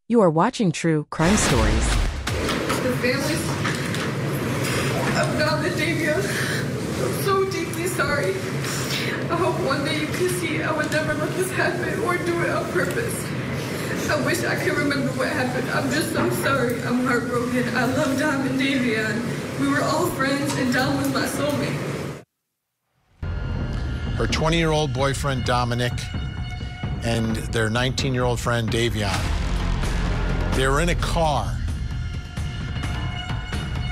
You are watching True Crime Stories. The families of Dom and Davion, I'm so deeply sorry. I hope one day you can see I would never let this happen or do it on purpose. I wish I could remember what happened. I'm just so sorry. I'm heartbroken. I love Dom and Davion. We were all friends, and Dom was my soulmate. Her 20-year-old boyfriend, Dominic, and their 19-year-old friend, Davion. They were in a car.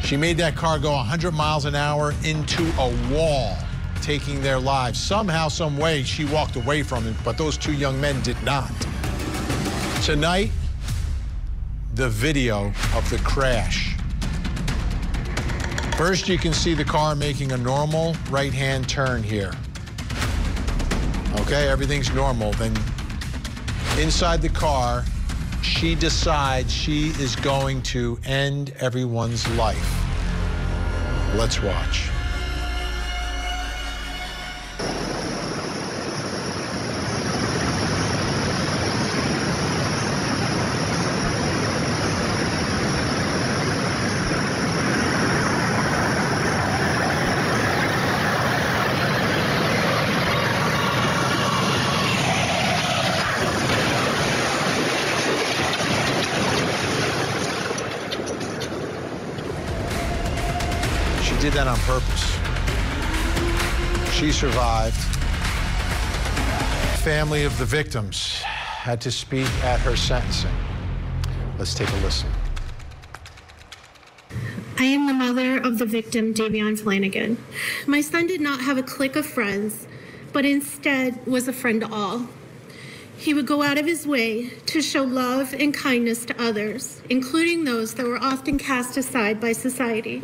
She made that car go 100 miles an hour into a wall, taking their lives. Somehow, some way, she walked away from it, but those two young men did not. Tonight, the video of the crash. First, you can see the car making a normal right-hand turn here. Okay, everything's normal. Then inside the car, she decides she is going to end everyone's life. Let's watch. Did that on purpose. She survived. Family of the victims had to speak at her sentencing. Let's take a listen. I am the mother of the victim, Davion Flanagan. My son did not have a clique of friends, but instead was a friend to all. He would go out of his way to show love and kindness to others, including those that were often cast aside by society,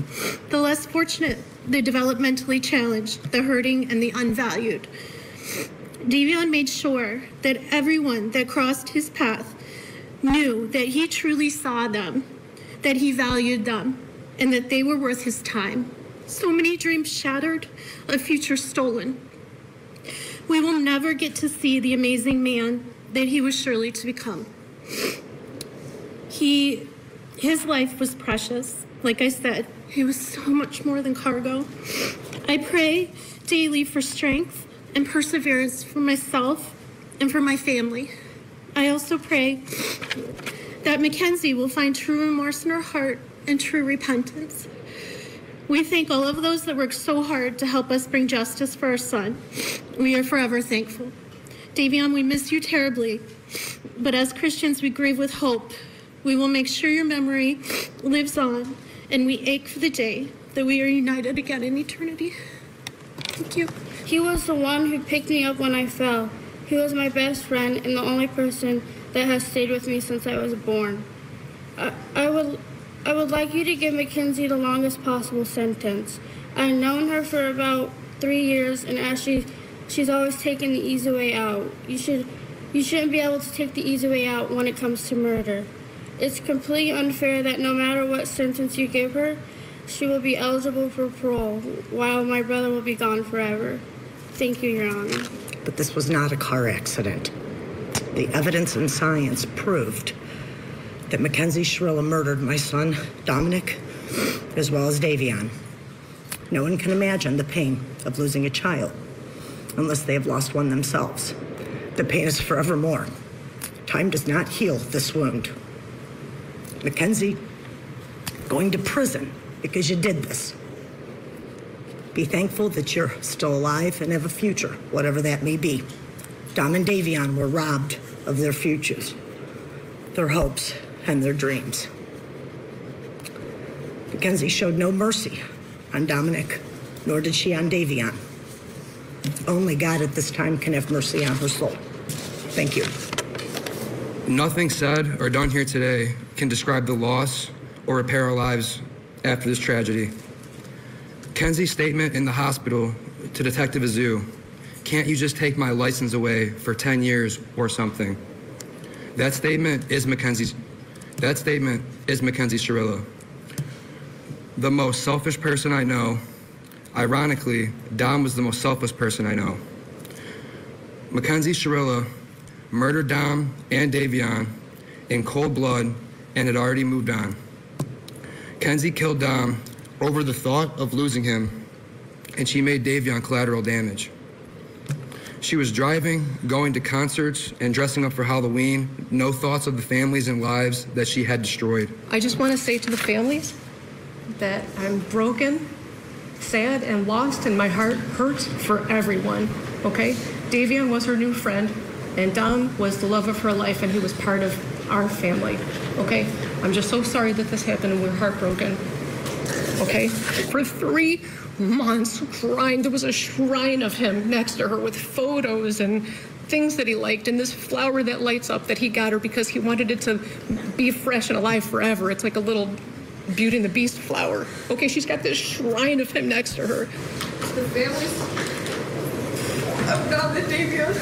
the less fortunate, the developmentally challenged, the hurting, and the unvalued. Davion made sure that everyone that crossed his path knew that he truly saw them, that he valued them, and that they were worth his time. So many dreams shattered, a future stolen. We will never get to see the amazing man that he was surely to become. His life was precious. Like I said, he was so much more than cargo. I pray daily for strength and perseverance for myself and for my family. I also pray that Mackenzie will find true remorse in her heart and true repentance. We thank all of those that worked so hard to help us bring justice for our son. We are forever thankful. Davion, we miss you terribly, but as Christians, we grieve with hope. We will make sure your memory lives on, and we ache for the day that we are united again in eternity. Thank you. He was the one who picked me up when I fell. He was my best friend and the only person that has stayed with me since I was born. I would like you to give Mackenzie the longest possible sentence. I've known her for about 3 years, and as she's always taken the easy way out. You shouldn't be able to take the easy way out when it comes to murder. It's completely unfair that no matter what sentence you give her, she will be eligible for parole, while my brother will be gone forever. Thank you, Your Honor. But this was not a car accident. The evidence and science proved that Mackenzie Shirilla murdered my son, Dominic, as well as Davion. No one can imagine the pain of losing a child unless they have lost one themselves. The pain is forevermore. Time does not heal this wound. Mackenzie, going to prison because you did this. Be thankful that you're still alive and have a future, whatever that may be. Dom and Davion were robbed of their futures, their hopes, and their dreams. Mackenzie showed no mercy on Dominic, nor did she on Davion. Only God at this time can have mercy on her soul. Thank you. Nothing said or done here today can describe the loss or repair our lives after this tragedy. Kenzie's statement in the hospital to Detective Azu, "Can't you just take my license away for 10 years or something?" That statement is Mackenzie Shirilla. The most selfish person I know. Ironically, Dom was the most selfless person I know. Mackenzie Shirilla murdered Dom and Davion in cold blood and had already moved on. Kenzie killed Dom over the thought of losing him, and she made Davion collateral damage. She was driving, going to concerts, and dressing up for Halloween, no thoughts of the families and lives that she had destroyed. I just want to say to the families that I'm broken, sad, and lost, and my heart hurts for everyone, okay? Davion was her new friend, and Dom was the love of her life, and he was part of our family, okay? I'm just so sorry that this happened, and we're heartbroken, okay? For 3 months crying, there was a shrine of him next to her with photos and things that he liked, and this flower that lights up that he got her because he wanted it to be fresh and alive forever. It's like a little Beauty and the Beast flower. Okay, she's got this shrine of him next to her. The families of Dom and Davion,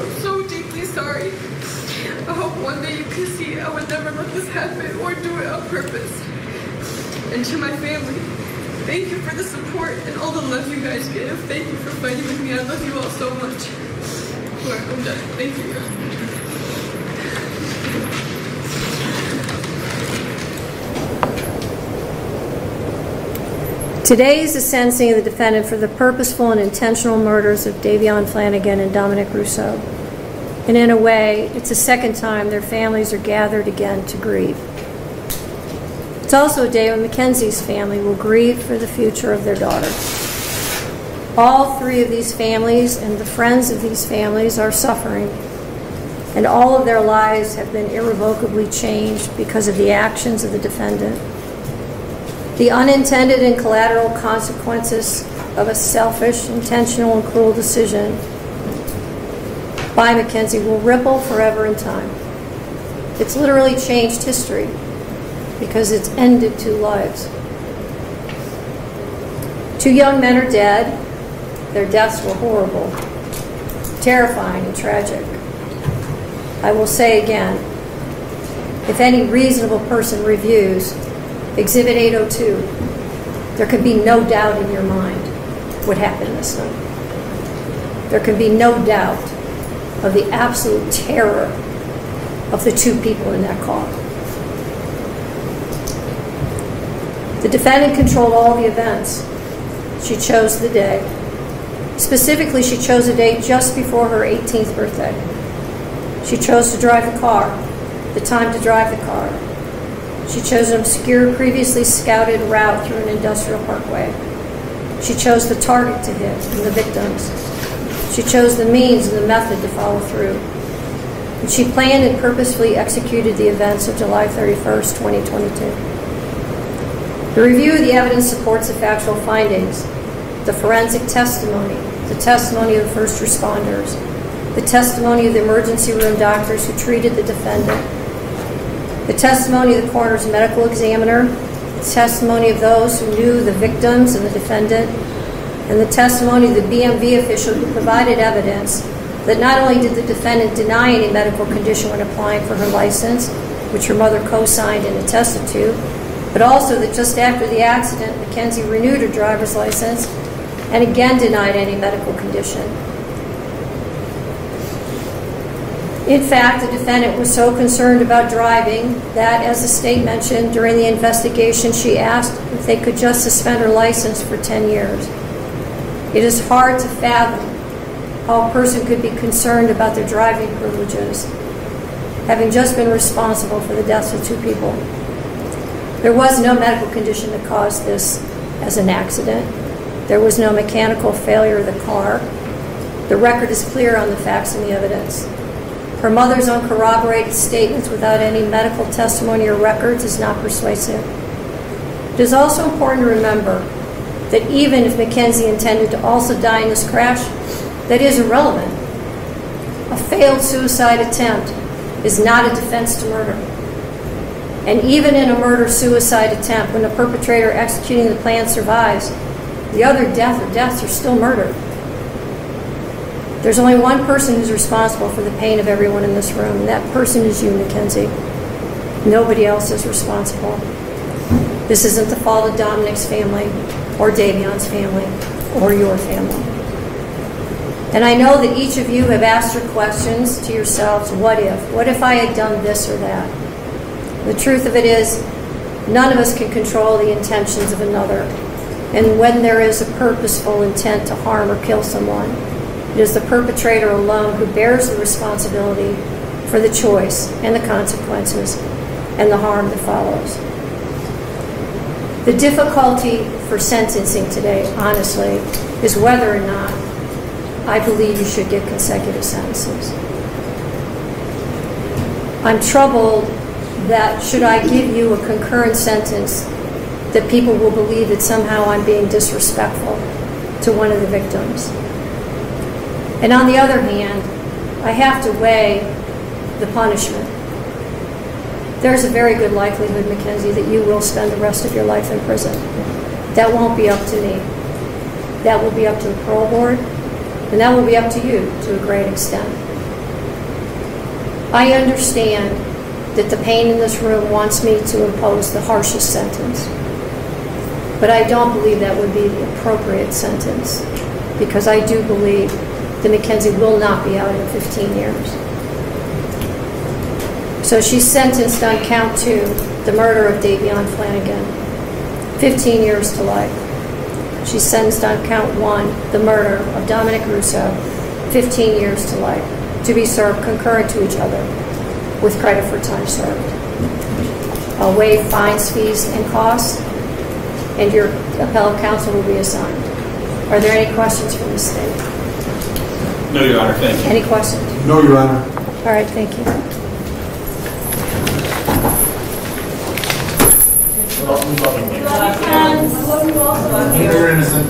I'm so deeply sorry. I hope one day you can see I would never let this happen or do it on purpose. And to my family, thank you for the support and all the love you guys give. Thank you for fighting with me. I love you all so much. All right, I'm done. Thank you. Today is the sentencing of the defendant for the purposeful and intentional murders of Davion Flanagan and Dominic Russo. And in a way, it's the second time their families are gathered again to grieve. It's also a day when Mackenzie's family will grieve for the future of their daughter. All 3 of these families and the friends of these families are suffering, and all of their lives have been irrevocably changed because of the actions of the defendant. The unintended and collateral consequences of a selfish, intentional, and cruel decision by Mackenzie will ripple forever in time. It's literally changed history because it's ended 2 lives. 2 young men are dead. Their deaths were horrible, terrifying, and tragic. I will say again, if any reasonable person reviews Exhibit 802, there can be no doubt in your mind what happened this night. There can be no doubt of the absolute terror of the 2 people in that car. The defendant controlled all the events. She chose the day. Specifically, she chose a date just before her 18th birthday. She chose to drive the car, the time to drive the car. She chose an obscure, previously scouted route through an industrial parkway. She chose the target to hit and the victims. She chose the means and the method to follow through. And she planned and purposefully executed the events of July 31st, 2022. The review of the evidence supports the factual findings, the forensic testimony, the testimony of the first responders, the testimony of the emergency room doctors who treated the defendant, the testimony of the coroner's medical examiner, the testimony of those who knew the victims and the defendant, and the testimony of the BMV official who provided evidence that not only did the defendant deny any medical condition when applying for her license, which her mother co-signed and attested to, but also that just after the accident, Mackenzie renewed her driver's license and again denied any medical condition. In fact, the defendant was so concerned about driving that, as the state mentioned, during the investigation, she asked if they could just suspend her license for 10 years. It is hard to fathom how a person could be concerned about their driving privileges, having just been responsible for the deaths of 2 people. There was no medical condition that caused this as an accident. There was no mechanical failure of the car. The record is clear on the facts and the evidence. Her mother's uncorroborated statements without any medical testimony or records is not persuasive. It is also important to remember that even if Mackenzie intended to also die in this crash, that is irrelevant. A failed suicide attempt is not a defense to murder. And even in a murder-suicide attempt, when the perpetrator executing the plan survives, the other death or deaths are still murder. There's only one person who's responsible for the pain of everyone in this room, and that person is you, Mackenzie. Nobody else is responsible. This isn't the fault of Dominic's family, or Davion's family, or your family. And I know that each of you have asked your questions to yourselves, what if? What if I had done this or that? The truth of it is, none of us can control the intentions of another. And when there is a purposeful intent to harm or kill someone, it is the perpetrator alone who bears the responsibility for the choice and the consequences and the harm that follows. The difficulty for sentencing today, honestly, is whether or not I believe you should get consecutive sentences. I'm troubled that should I give you a concurrent sentence, that people will believe that somehow I'm being disrespectful to one of the victims. And on the other hand, I have to weigh the punishment. There's a very good likelihood, Mackenzie, that you will spend the rest of your life in prison. That won't be up to me. That will be up to the parole board, and that will be up to you to a great extent. I understand that the pain in this room wants me to impose the harshest sentence, but I don't believe that would be the appropriate sentence, because I do believe that Mackenzie will not be out in 15 years. So she's sentenced on count 2, the murder of Davion Flanagan, 15 years to life. She's sentenced on count 1, the murder of Dominic Russo, 15 years to life, to be served concurrent to each other with credit for time served. I'll waive fines, fees, and costs, and your appellate counsel will be assigned. Are there any questions from the state? No, Your Honor, thank you. Any questions? No, Your Honor. All right, thank you. You're innocent.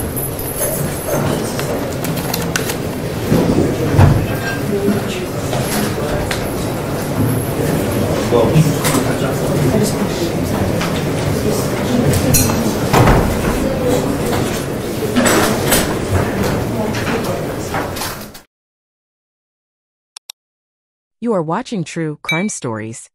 You are watching True Crime Stories.